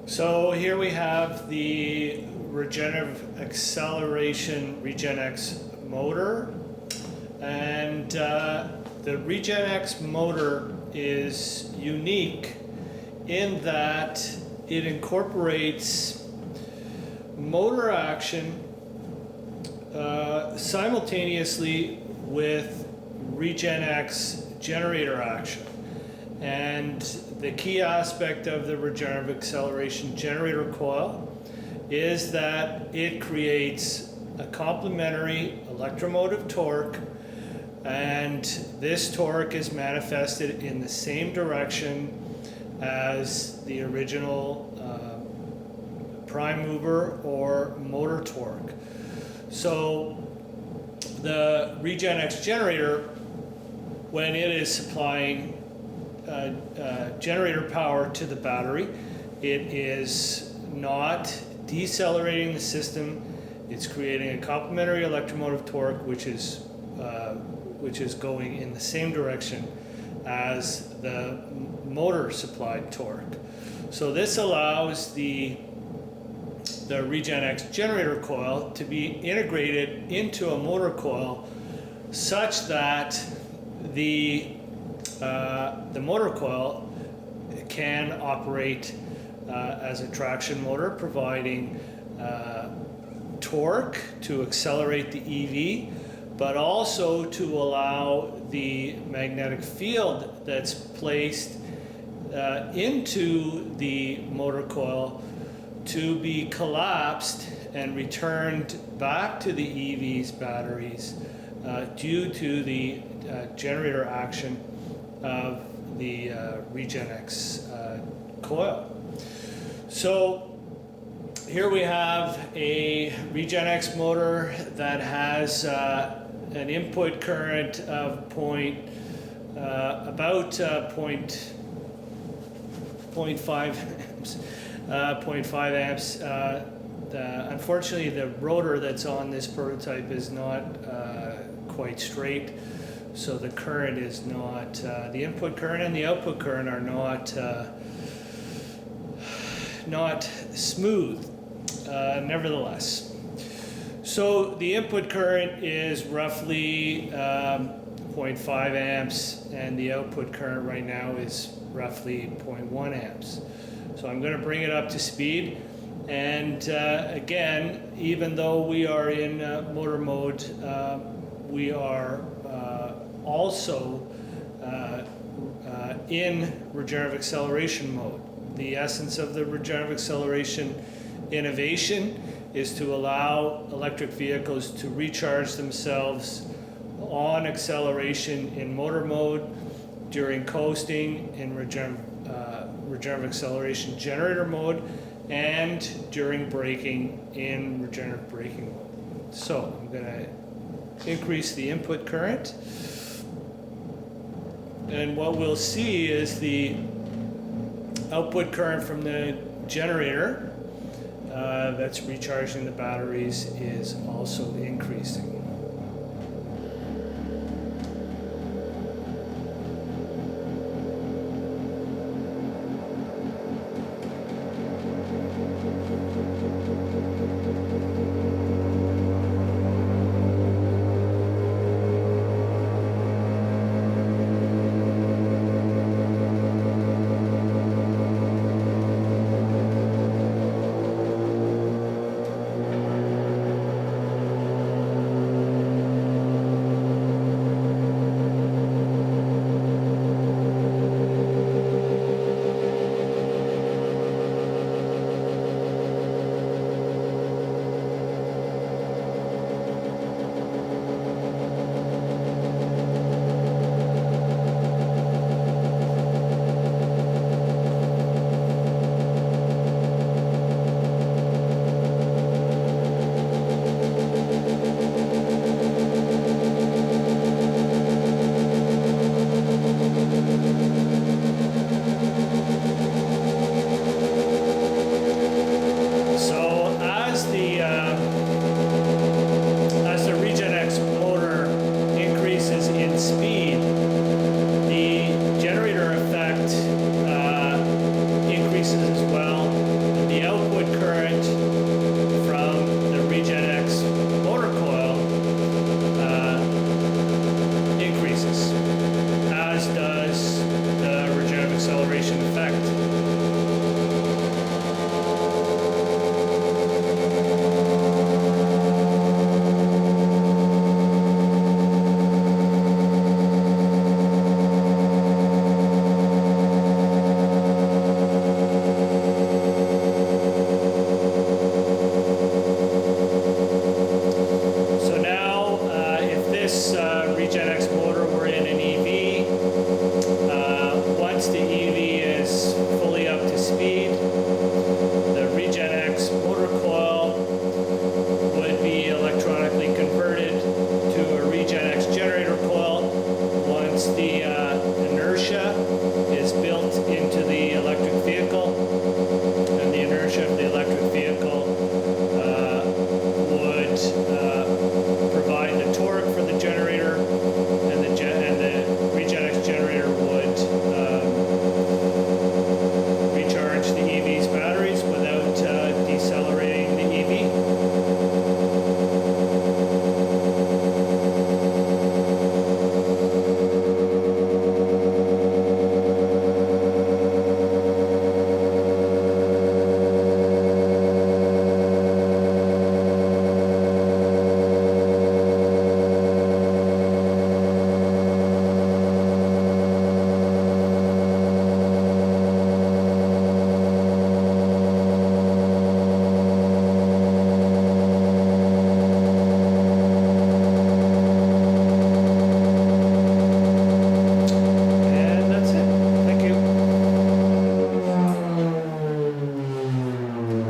So here we have the regenerative acceleration ReGen-X motor, and the ReGen-X motor is unique in that it incorporates motor action simultaneously with ReGen-X generator action. And the key aspect of the regenerative acceleration generator coil is that it creates a complementary electromotive torque, and this torque is manifested in the same direction as the original prime mover or motor torque. So the ReGen-X generator, when it is supplying generator power to the battery, it is not decelerating the system. It's creating a complementary electromotive torque, which is going in the same direction as the motor supplied torque. So this allows the ReGen-X generator coil to be integrated into a motor coil such that the motor coil can operate as a traction motor, providing torque to accelerate the EV, but also to allow the magnetic field that's placed into the motor coil to be collapsed and returned back to the EV's batteries due to the generator action of the ReGen-X coil. So here we have a ReGen-X motor that has an input current of about 0.5 amps. 0.5 amps. Unfortunately, the rotor that's on this prototype is not quite straight, so the current is not, the input current and the output current are not smooth, nevertheless. So the input current is roughly 0.5 amps, and the output current right now is roughly 0.1 amps. So I'm going to bring it up to speed, and again, even though we are in motor mode, we are also in regenerative acceleration mode. The essence of the regenerative acceleration innovation is to allow electric vehicles to recharge themselves on acceleration in motor mode, during coasting in regenerative acceleration generator mode, and during braking in regenerative braking mode. So I'm going to increase the input current, and what we'll see is the output current from the generator that's recharging the batteries is also increasing.